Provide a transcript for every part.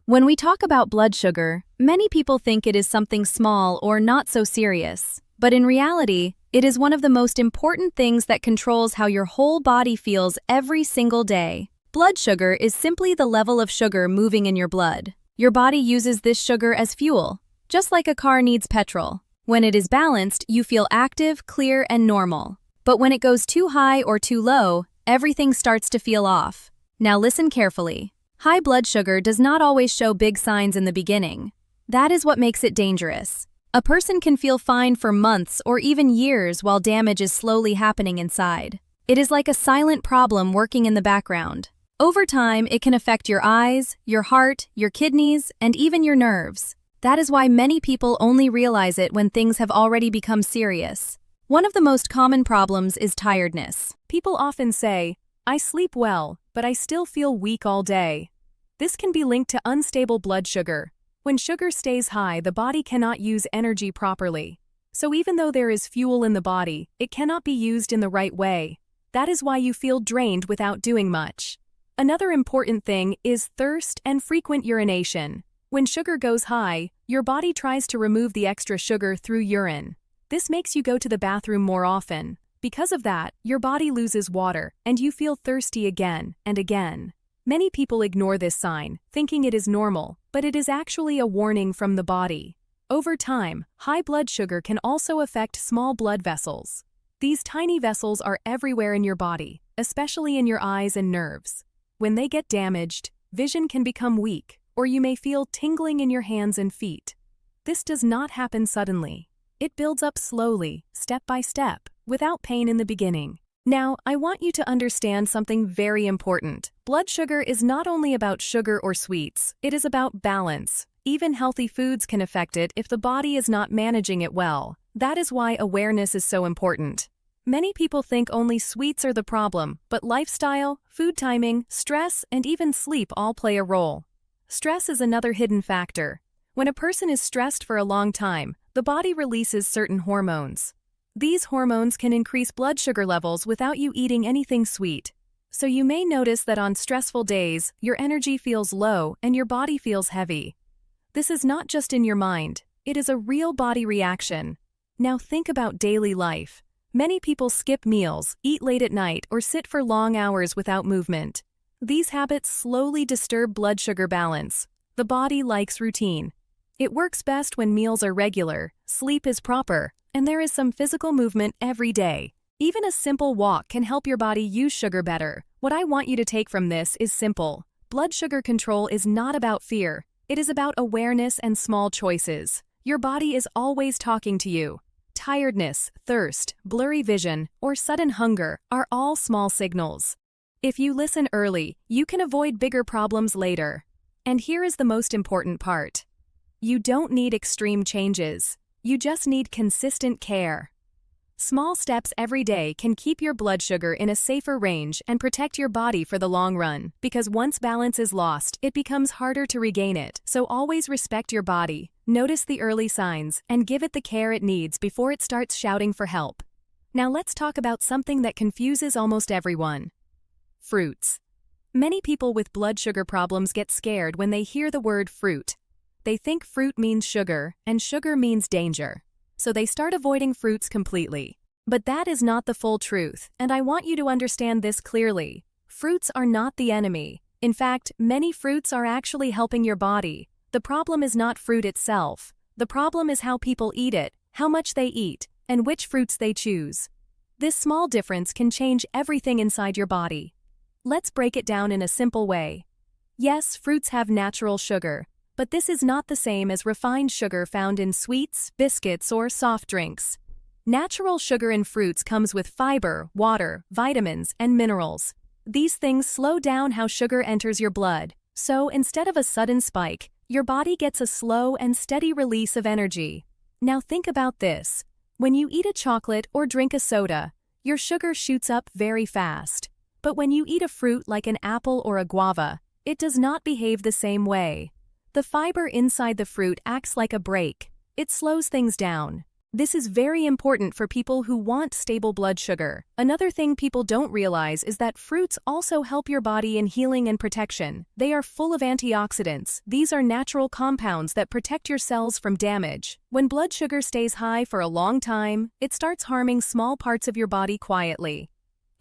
When we talk about blood sugar, many people think it is something small or not so serious. But in reality, it is one of the most important things that controls how your whole body feels every single day. Blood sugar is simply the level of sugar moving in your blood. Your body uses this sugar as fuel, just like a car needs petrol. When it is balanced, you feel active, clear, and normal. But when it goes too high or too low, everything starts to feel off. Now listen carefully. High blood sugar does not always show big signs in the beginning. That is what makes it dangerous. A person can feel fine for months or even years while damage is slowly happening inside. It is like a silent problem working in the background. Over time, it can affect your eyes, your heart, your kidneys, and even your nerves. That is why many people only realize it when things have already become serious. One of the most common problems is tiredness. People often say, "I sleep well, but I still feel weak all day." This can be linked to unstable blood sugar. When sugar stays high, the body cannot use energy properly. So even though there is fuel in the body, it cannot be used in the right way. That is why you feel drained without doing much. Another important thing is thirst and frequent urination. When sugar goes high, your body tries to remove the extra sugar through urine. This makes you go to the bathroom more often. Because of that, your body loses water, and you feel thirsty again and again. Many people ignore this sign, thinking it is normal, but it is actually a warning from the body. Over time, high blood sugar can also affect small blood vessels. These tiny vessels are everywhere in your body, especially in your eyes and nerves. When they get damaged, vision can become weak, or you may feel tingling in your hands and feet. This does not happen suddenly. It builds up slowly, step by step, without pain in the beginning. Now, I want you to understand something very important. Blood sugar is not only about sugar or sweets, it is about balance. Even healthy foods can affect it if the body is not managing it well. That is why awareness is so important. Many people think only sweets are the problem, but lifestyle, food timing, stress, and even sleep all play a role. Stress is another hidden factor. When a person is stressed for a long time, the body releases certain hormones. These hormones can increase blood sugar levels without you eating anything sweet. So you may notice that on stressful days, your energy feels low and your body feels heavy. This is not just in your mind, it is a real body reaction. Now think about daily life. Many people skip meals, eat late at night, or sit for long hours without movement. These habits slowly disturb blood sugar balance. The body likes routine. It works best when meals are regular, sleep is proper, and there is some physical movement every day. Even a simple walk can help your body use sugar better. What I want you to take from this is simple. Blood sugar control is not about fear. It is about awareness and small choices. Your body is always talking to you. Tiredness, thirst, blurry vision, or sudden hunger are all small signals. If you listen early, you can avoid bigger problems later. And here is the most important part. You don't need extreme changes. You just need consistent care. Small steps every day can keep your blood sugar in a safer range and protect your body for the long run. Because once balance is lost, it becomes harder to regain it. So always respect your body, notice the early signs, and give it the care it needs before it starts shouting for help. Now let's talk about something that confuses almost everyone. Fruits. Many people with blood sugar problems get scared when they hear the word fruit. They think fruit means sugar, and sugar means danger. So they start avoiding fruits completely. But that is not the full truth, and I want you to understand this clearly. Fruits are not the enemy. In fact, many fruits are actually helping your body. The problem is not fruit itself. The problem is how people eat it, how much they eat, and which fruits they choose. This small difference can change everything inside your body. Let's break it down in a simple way. Yes, fruits have natural sugar. But this is not the same as refined sugar found in sweets, biscuits, or soft drinks. Natural sugar in fruits comes with fiber, water, vitamins, and minerals. These things slow down how sugar enters your blood. So instead of a sudden spike, your body gets a slow and steady release of energy. Now think about this. When you eat a chocolate or drink a soda, your sugar shoots up very fast. But when you eat a fruit like an apple or a guava, it does not behave the same way. The fiber inside the fruit acts like a brake. It slows things down. This is very important for people who want stable blood sugar. Another thing people don't realize is that fruits also help your body in healing and protection. They are full of antioxidants. These are natural compounds that protect your cells from damage. When blood sugar stays high for a long time, it starts harming small parts of your body quietly.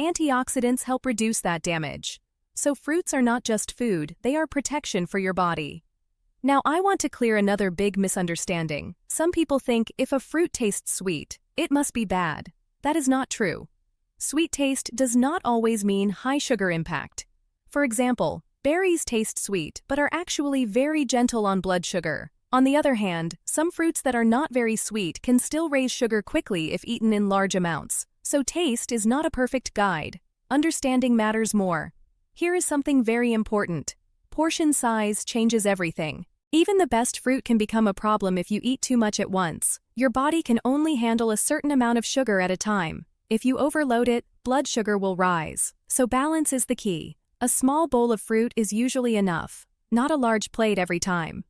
Antioxidants help reduce that damage. So fruits are not just food, they are protection for your body. Now I want to clear another big misunderstanding. Some people think if a fruit tastes sweet, it must be bad. That is not true. Sweet taste does not always mean high sugar impact. For example, berries taste sweet but are actually very gentle on blood sugar. On the other hand, some fruits that are not very sweet can still raise sugar quickly if eaten in large amounts. So taste is not a perfect guide. Understanding matters more. Here is something very important. Portion size changes everything. Even the best fruit can become a problem if you eat too much at once. Your body can only handle a certain amount of sugar at a time. If you overload it, blood sugar will rise. So balance is the key. A small bowl of fruit is usually enough, not a large plate every time.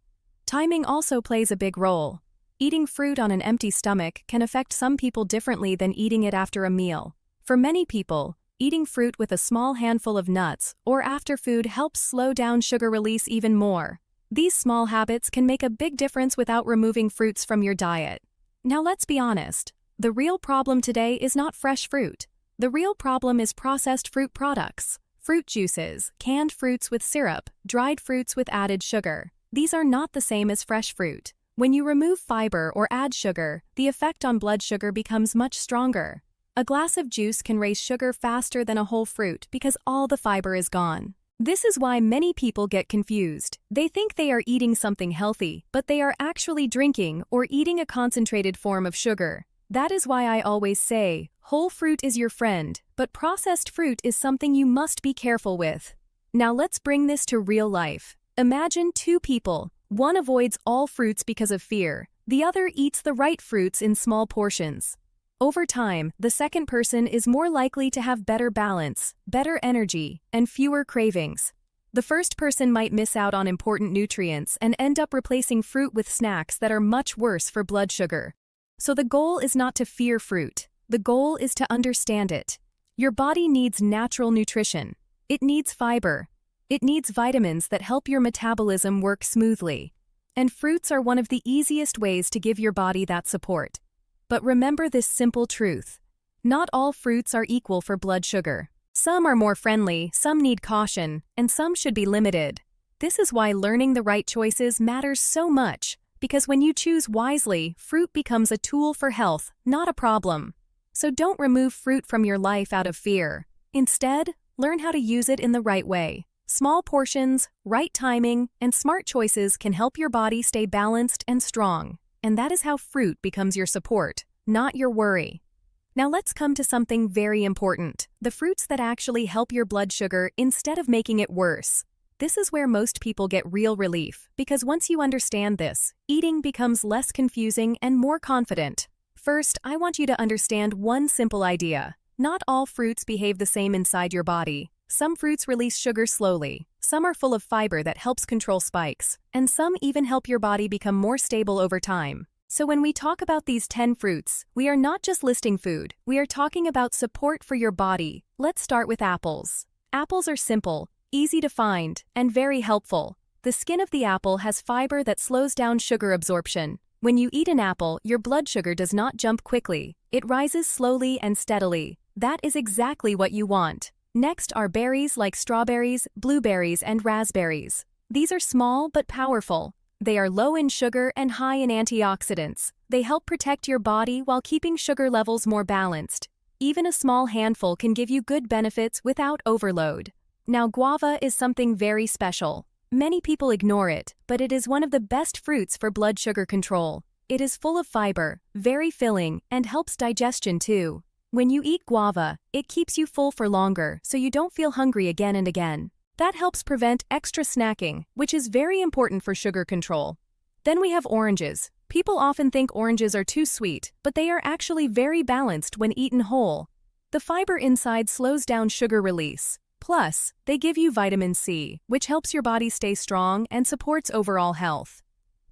Timing also plays a big role. Eating fruit on an empty stomach can affect some people differently than eating it after a meal. For many people, eating fruit with a small handful of nuts or after food helps slow down sugar release even more. These small habits can make a big difference without removing fruits from your diet. Now let's be honest. The real problem today is not fresh fruit. The real problem is processed fruit products. Fruit juices, canned fruits with syrup, dried fruits with added sugar. These are not the same as fresh fruit. When you remove fiber or add sugar, the effect on blood sugar becomes much stronger. A glass of juice can raise sugar faster than a whole fruit because all the fiber is gone. This is why many people get confused. They think they are eating something healthy, but they are actually drinking or eating a concentrated form of sugar. That is why I always say, whole fruit is your friend, but processed fruit is something you must be careful with. Now let's bring this to real life. Imagine two people. One avoids all fruits because of fear. The other eats the right fruits in small portions. Over time, the second person is more likely to have better balance, better energy, and fewer cravings. The first person might miss out on important nutrients and end up replacing fruit with snacks that are much worse for blood sugar. So the goal is not to fear fruit. The goal is to understand it. Your body needs natural nutrition. It needs fiber. It needs vitamins that help your metabolism work smoothly. And fruits are one of the easiest ways to give your body that support. But remember this simple truth. Not all fruits are equal for blood sugar. Some are more friendly, some need caution, and some should be limited. This is why learning the right choices matters so much, because when you choose wisely, fruit becomes a tool for health, not a problem. So don't remove fruit from your life out of fear. Instead, learn how to use it in the right way. Small portions, right timing, and smart choices can help your body stay balanced and strong. And that is how fruit becomes your support, not your worry. Now let's come to something very important. The fruits that actually help your blood sugar instead of making it worse. This is where most people get real relief, because once you understand this, eating becomes less confusing and more confident. First, I want you to understand one simple idea. Not all fruits behave the same inside your body. Some fruits release sugar slowly, some are full of fiber that helps control spikes, and some even help your body become more stable over time. So when we talk about these 10 fruits, we are not just listing food, we are talking about support for your body. Let's start with apples. Apples are simple, easy to find, and very helpful. The skin of the apple has fiber that slows down sugar absorption. When you eat an apple, your blood sugar does not jump quickly. It rises slowly and steadily. That is exactly what you want. Next are berries like strawberries, blueberries, and raspberries. These are small but powerful. They are low in sugar and high in antioxidants. They help protect your body while keeping sugar levels more balanced. Even a small handful can give you good benefits without overload. Now, guava is something very special. Many people ignore it, but it is one of the best fruits for blood sugar control. It is full of fiber, very filling, and helps digestion too. When you eat guava, it keeps you full for longer, so you don't feel hungry again and again. That helps prevent extra snacking, which is very important for sugar control. Then we have oranges. People often think oranges are too sweet, but they are actually very balanced when eaten whole. The fiber inside slows down sugar release. Plus, they give you vitamin C, which helps your body stay strong and supports overall health.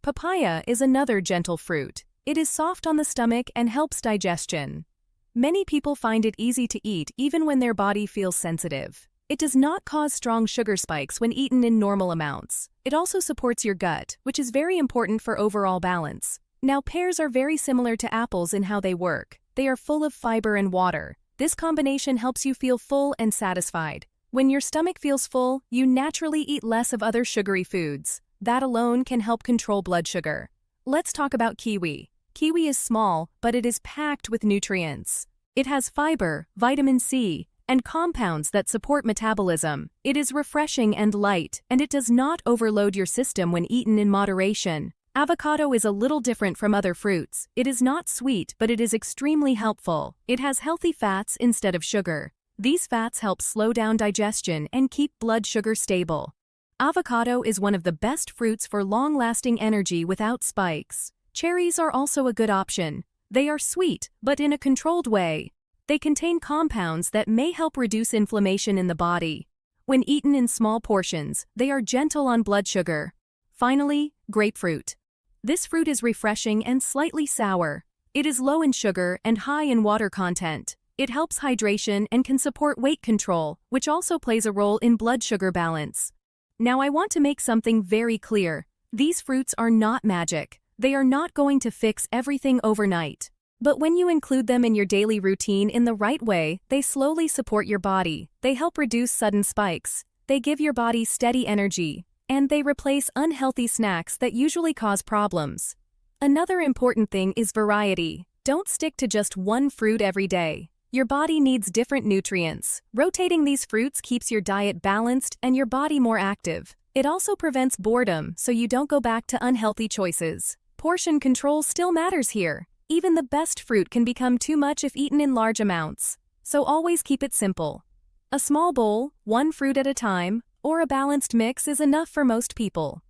Papaya is another gentle fruit. It is soft on the stomach and helps digestion. Many people find it easy to eat even when their body feels sensitive. It does not cause strong sugar spikes when eaten in normal amounts. It also supports your gut, which is very important for overall balance. Now, pears are very similar to apples in how they work. They are full of fiber and water. This combination helps you feel full and satisfied. When your stomach feels full, you naturally eat less of other sugary foods. That alone can help control blood sugar. Let's talk about kiwi. Kiwi is small, but it is packed with nutrients. It has fiber, vitamin C, and compounds that support metabolism. It is refreshing and light, and it does not overload your system when eaten in moderation. Avocado is a little different from other fruits. It is not sweet, but it is extremely helpful. It has healthy fats instead of sugar. These fats help slow down digestion and keep blood sugar stable. Avocado is one of the best fruits for long-lasting energy without spikes. Cherries are also a good option. They are sweet, but in a controlled way. They contain compounds that may help reduce inflammation in the body. When eaten in small portions, they are gentle on blood sugar. Finally, grapefruit. This fruit is refreshing and slightly sour. It is low in sugar and high in water content. It helps hydration and can support weight control, which also plays a role in blood sugar balance. Now I want to make something very clear. These fruits are not magic. They are not going to fix everything overnight. But when you include them in your daily routine in the right way, they slowly support your body. They help reduce sudden spikes. They give your body steady energy. And they replace unhealthy snacks that usually cause problems. Another important thing is variety. Don't stick to just one fruit every day. Your body needs different nutrients. Rotating these fruits keeps your diet balanced and your body more active. It also prevents boredom, so you don't go back to unhealthy choices. Portion control still matters here. Even the best fruit can become too much if eaten in large amounts. So always keep it simple. A small bowl, one fruit at a time, or a balanced mix is enough for most people.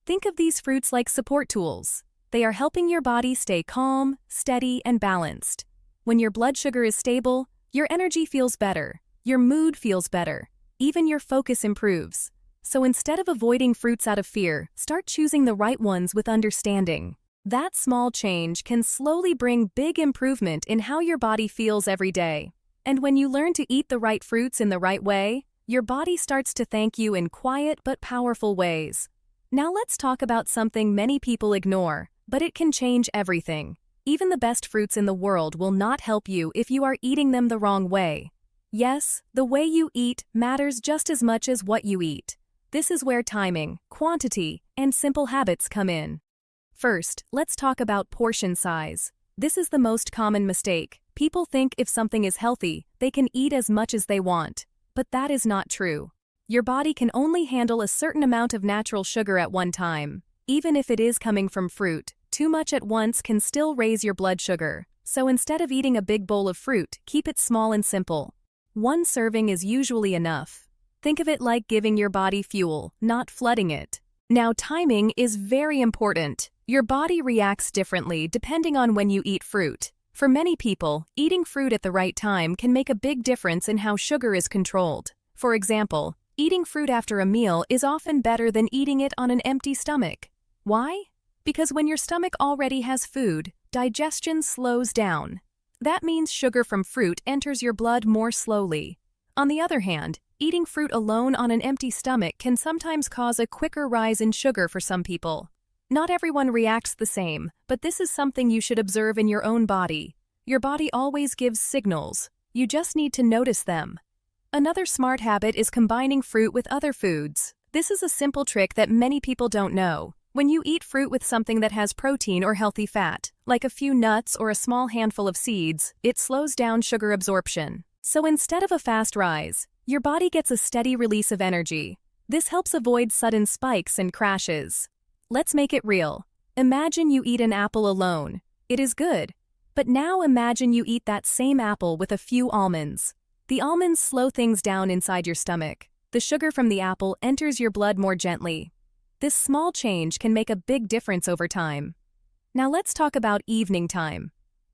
Think of these fruits like support tools. They are helping your body stay calm, steady, and balanced. When your blood sugar is stable, your energy feels better, your mood feels better, even your focus improves. So instead of avoiding fruits out of fear, start choosing the right ones with understanding. That small change can slowly bring big improvement in how your body feels every day. And when you learn to eat the right fruits in the right way, your body starts to thank you in quiet but powerful ways. Now let's talk about something many people ignore, but it can change everything. Even the best fruits in the world will not help you if you are eating them the wrong way. Yes, the way you eat matters just as much as what you eat. This is where timing, quantity, and simple habits come in. First, let's talk about portion size. This is the most common mistake. People think if something is healthy, they can eat as much as they want. But that is not true. Your body can only handle a certain amount of natural sugar at one time. Even if it is coming from fruit, too much at once can still raise your blood sugar. So instead of eating a big bowl of fruit, keep it small and simple. One serving is usually enough. Think of it like giving your body fuel, not flooding it. Now, timing is very important. Your body reacts differently depending on when you eat fruit. For many people, eating fruit at the right time can make a big difference in how sugar is controlled. For example, eating fruit after a meal is often better than eating it on an empty stomach. Why? Because when your stomach already has food, digestion slows down. That means sugar from fruit enters your blood more slowly. On the other hand, eating fruit alone on an empty stomach can sometimes cause a quicker rise in sugar for some people. Not everyone reacts the same, but this is something you should observe in your own body. Your body always gives signals. You just need to notice them. Another smart habit is combining fruit with other foods. This is a simple trick that many people don't know. When you eat fruit with something that has protein or healthy fat, like a few nuts or a small handful of seeds, it slows down sugar absorption. So instead of a fast rise, your body gets a steady release of energy. This helps avoid sudden spikes and crashes. Let's make it real. Imagine you eat an apple alone. It is good. But now imagine you eat that same apple with a few almonds. The almonds slow things down inside your stomach. The sugar from the apple enters your blood more gently. This small change can make a big difference over time. Now let's talk about evening time.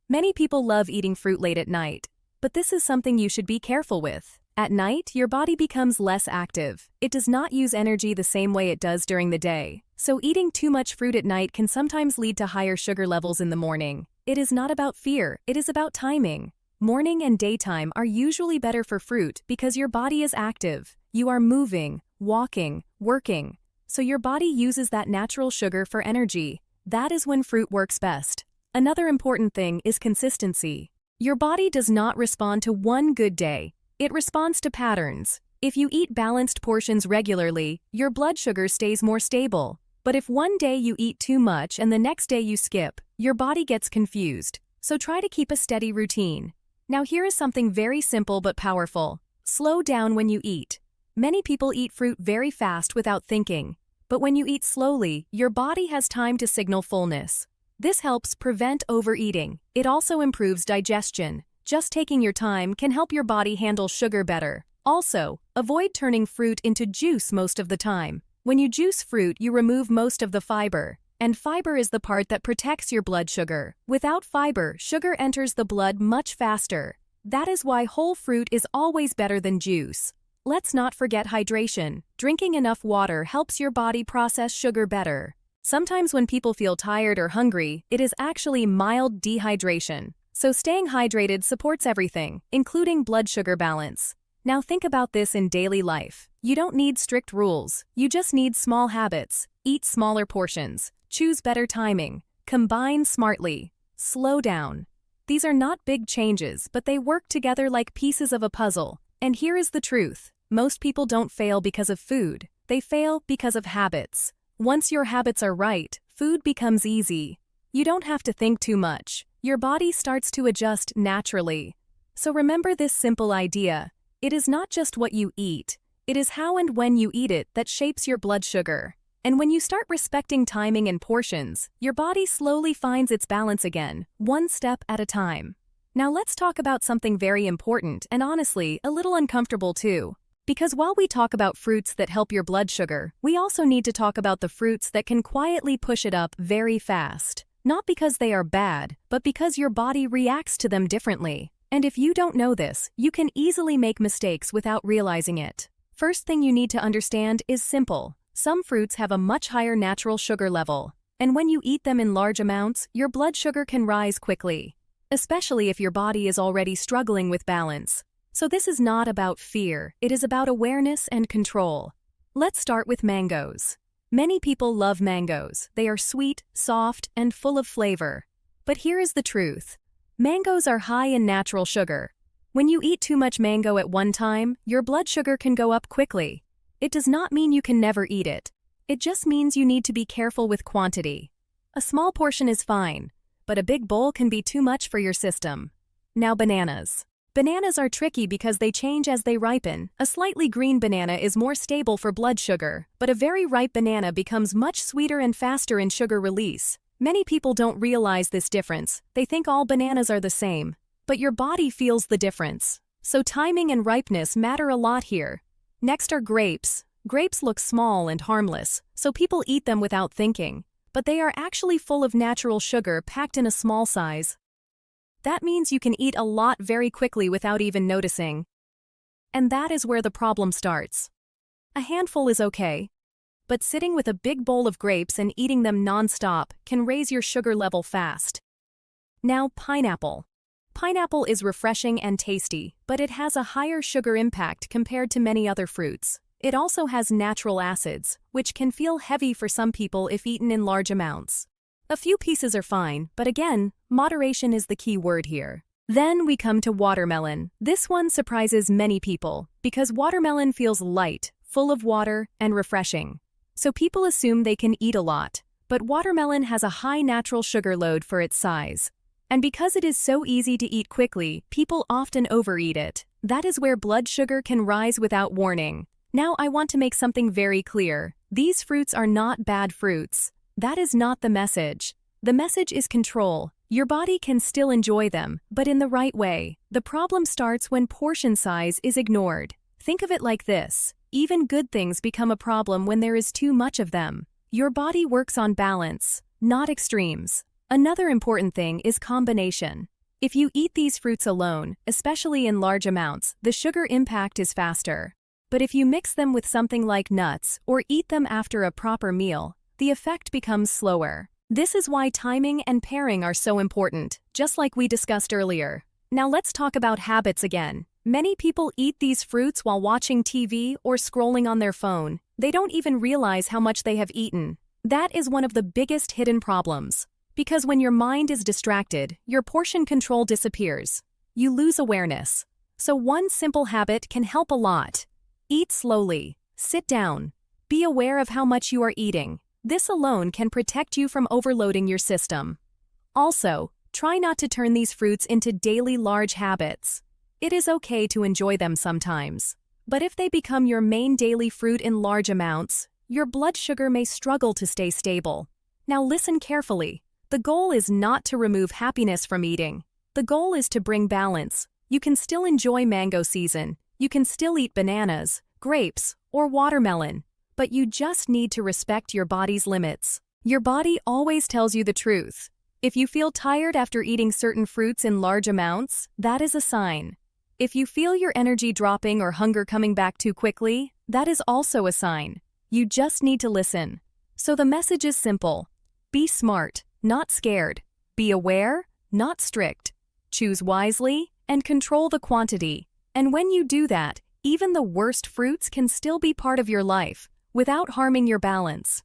Many people love eating fruit late at night, but this is something you should be careful with. At night, your body becomes less active. It does not use energy the same way it does during the day. So eating too much fruit at night can sometimes lead to higher sugar levels in the morning. It is not about fear, it is about timing. Morning and daytime are usually better for fruit because your body is active. You are moving, walking, working. So your body uses that natural sugar for energy. That is when fruit works best. Another important thing is consistency. Your body does not respond to one good day. It responds to patterns. If you eat balanced portions regularly, your blood sugar stays more stable. But if one day you eat too much and the next day you skip, your body gets confused. So try to keep a steady routine. Now here is something very simple but powerful. Slow down when you eat. Many people eat fruit very fast without thinking. But when you eat slowly, your body has time to signal fullness. This helps prevent overeating. It also improves digestion. Just taking your time can help your body handle sugar better. Also, avoid turning fruit into juice most of the time. When you juice fruit, you remove most of the fiber. And fiber is the part that protects your blood sugar. Without fiber, sugar enters the blood much faster. That is why whole fruit is always better than juice. Let's not forget hydration. Drinking enough water helps your body process sugar better. Sometimes when people feel tired or hungry, it is actually mild dehydration. So staying hydrated supports everything, including blood sugar balance. Now think about this in daily life. You don't need strict rules. You just need small habits. Eat smaller portions. Choose better timing. Combine smartly. Slow down. These are not big changes, but they work together like pieces of a puzzle. And here is the truth. Most people don't fail because of food. They fail because of habits. Once your habits are right, food becomes easy. You don't have to think too much. Your body starts to adjust naturally. So remember this simple idea. It is not just what you eat. It is how and when you eat it that shapes your blood sugar. And when you start respecting timing and portions, your body slowly finds its balance again, one step at a time. Now let's talk about something very important and honestly, a little uncomfortable too. Because while we talk about fruits that help your blood sugar, we also need to talk about the fruits that can quietly push it up very fast. Not because they are bad, but because your body reacts to them differently. And if you don't know this, you can easily make mistakes without realizing it. First thing you need to understand is simple. Some fruits have a much higher natural sugar level. And when you eat them in large amounts, your blood sugar can rise quickly. Especially if your body is already struggling with balance. So this is not about fear, it is about awareness and control. Let's start with mangoes. Many people love mangoes. They are sweet, soft, and full of flavor. But here is the truth. Mangoes are high in natural sugar. When you eat too much mango at one time, your blood sugar can go up quickly. It does not mean you can never eat it. It just means you need to be careful with quantity. A small portion is fine, but a big bowl can be too much for your system. Now bananas. Bananas are tricky because they change as they ripen. A slightly green banana is more stable for blood sugar, but a very ripe banana becomes much sweeter and faster in sugar release. Many people don't realize this difference. They think all bananas are the same. But your body feels the difference. So timing and ripeness matter a lot here. Next are grapes. Grapes look small and harmless, so people eat them without thinking. But they are actually full of natural sugar packed in a small size. That means you can eat a lot very quickly without even noticing. And that is where the problem starts. A handful is okay. But sitting with a big bowl of grapes and eating them non-stop can raise your sugar level fast. Now pineapple. Pineapple is refreshing and tasty, but it has a higher sugar impact compared to many other fruits. It also has natural acids, which can feel heavy for some people if eaten in large amounts. A few pieces are fine, but again, moderation is the key word here. Then we come to watermelon. This one surprises many people, because watermelon feels light, full of water, and refreshing. So people assume they can eat a lot, but watermelon has a high natural sugar load for its size. And because it is so easy to eat quickly, people often overeat it. That is where blood sugar can rise without warning. Now I want to make something very clear. These fruits are not bad fruits. That is not the message. The message is control. Your body can still enjoy them, but in the right way. The problem starts when portion size is ignored. Think of it like this. Even good things become a problem when there is too much of them. Your body works on balance, not extremes. Another important thing is combination. If you eat these fruits alone, especially in large amounts, the sugar impact is faster. But if you mix them with something like nuts or eat them after a proper meal, the effect becomes slower. This is why timing and pairing are so important, just like we discussed earlier. Now let's talk about habits again. Many people eat these fruits while watching TV or scrolling on their phone. They don't even realize how much they have eaten. That is one of the biggest hidden problems. Because when your mind is distracted, your portion control disappears. You lose awareness. So one simple habit can help a lot. Eat slowly. Sit down. Be aware of how much you are eating. This alone can protect you from overloading your system. Also, try not to turn these fruits into daily large habits. It is okay to enjoy them sometimes. But if they become your main daily fruit in large amounts, your blood sugar may struggle to stay stable. Now listen carefully. The goal is not to remove happiness from eating. The goal is to bring balance. You can still enjoy mango season. You can still eat bananas, grapes, or watermelon. But you just need to respect your body's limits. Your body always tells you the truth. If you feel tired after eating certain fruits in large amounts, that is a sign. If you feel your energy dropping or hunger coming back too quickly, that is also a sign. You just need to listen. So the message is simple. Be smart, not scared. Be aware, not strict. Choose wisely, and control the quantity. And when you do that, even the worst fruits can still be part of your life, without harming your balance.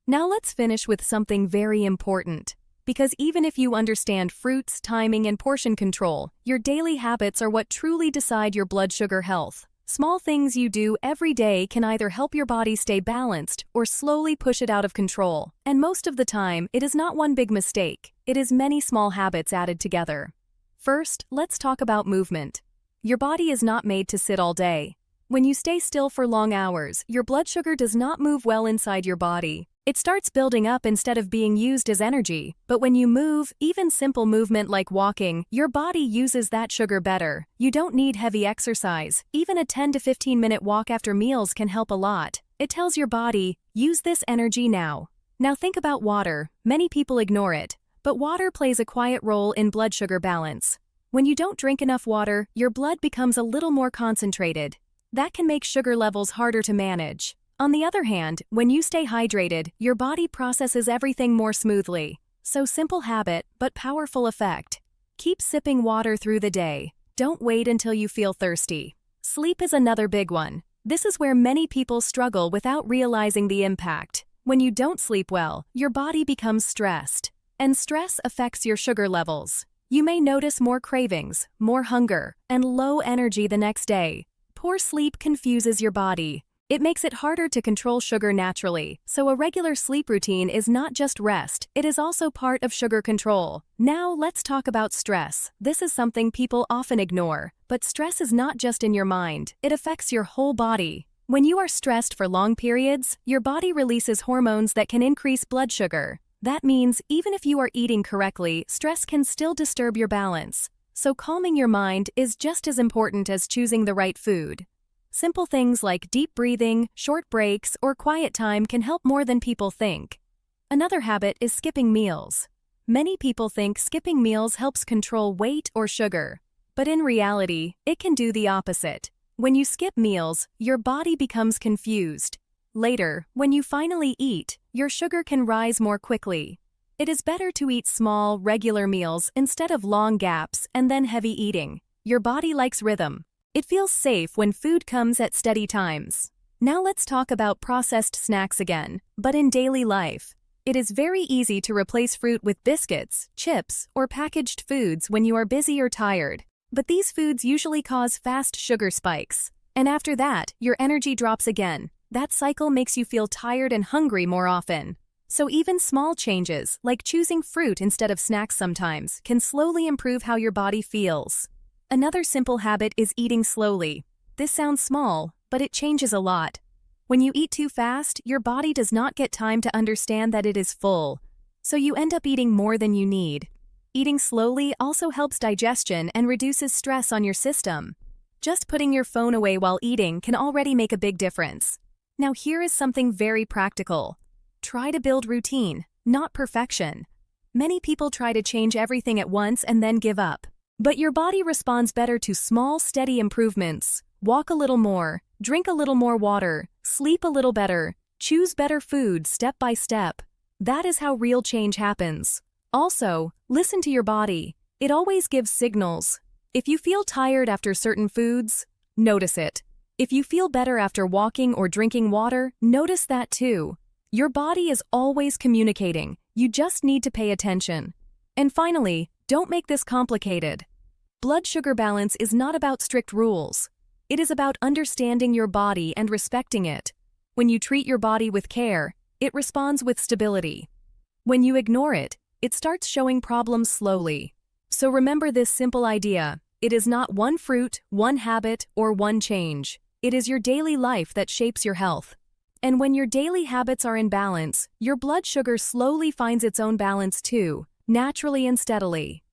Now let's finish with something very important. Because even if you understand fruits, timing, and portion control, your daily habits are what truly decide your blood sugar health. Small things you do every day can either help your body stay balanced or slowly push it out of control. And most of the time, it is not one big mistake. It is many small habits added together. First, let's talk about movement. Your body is not made to sit all day. When you stay still for long hours, your blood sugar does not move well inside your body. It starts building up instead of being used as energy. But when you move, even simple movement like walking, your body uses that sugar better. You don't need heavy exercise. Even a 10 to 15-minute walk after meals can help a lot. It tells your body, use this energy now. Now think about water. Many people ignore it. But water plays a quiet role in blood sugar balance. When you don't drink enough water, your blood becomes a little more concentrated. That can make sugar levels harder to manage. On the other hand, when you stay hydrated, your body processes everything more smoothly. So simple habit, but powerful effect. Keep sipping water through the day. Don't wait until you feel thirsty. Sleep is another big one. This is where many people struggle without realizing the impact. When you don't sleep well, your body becomes stressed. And stress affects your sugar levels. You may notice more cravings, more hunger, and low energy the next day. Poor sleep confuses your body. It makes it harder to control sugar naturally, so a regular sleep routine is not just rest, it is also part of sugar control. Now let's talk about stress. This is something people often ignore, but stress is not just in your mind, it affects your whole body. When you are stressed for long periods, your body releases hormones that can increase blood sugar. That means even if you are eating correctly, stress can still disturb your balance. So calming your mind is just as important as choosing the right food. Simple things like deep breathing, short breaks, or quiet time can help more than people think. Another habit is skipping meals. Many people think skipping meals helps control weight or sugar. But in reality, it can do the opposite. When you skip meals, your body becomes confused. Later, when you finally eat, your sugar can rise more quickly. It is better to eat small, regular meals instead of long gaps and then heavy eating. Your body likes rhythm. It feels safe when food comes at steady times. Now let's talk about processed snacks again, but in daily life. It is very easy to replace fruit with biscuits, chips, or packaged foods when you are busy or tired. But these foods usually cause fast sugar spikes. And after that, your energy drops again. That cycle makes you feel tired and hungry more often. So even small changes, like choosing fruit instead of snacks sometimes, can slowly improve how your body feels. Another simple habit is eating slowly. This sounds small, but it changes a lot. When you eat too fast, your body does not get time to understand that it is full. So you end up eating more than you need. Eating slowly also helps digestion and reduces stress on your system. Just putting your phone away while eating can already make a big difference. Now here is something very practical. Try to build routine, not perfection. Many people try to change everything at once and then give up. But your body responds better to small, steady improvements. Walk a little more, drink a little more water, sleep a little better, choose better food step by step. That is how real change happens. Also, listen to your body. It always gives signals. If you feel tired after certain foods, notice it. If you feel better after walking or drinking water, notice that too. Your body is always communicating. You just need to pay attention. And finally, don't make this complicated. Blood sugar balance is not about strict rules. It is about understanding your body and respecting it. When you treat your body with care, it responds with stability. When you ignore it, it starts showing problems slowly. So remember this simple idea. It is not one fruit, one habit, or one change. It is your daily life that shapes your health. And when your daily habits are in balance, your blood sugar slowly finds its own balance too, naturally and steadily.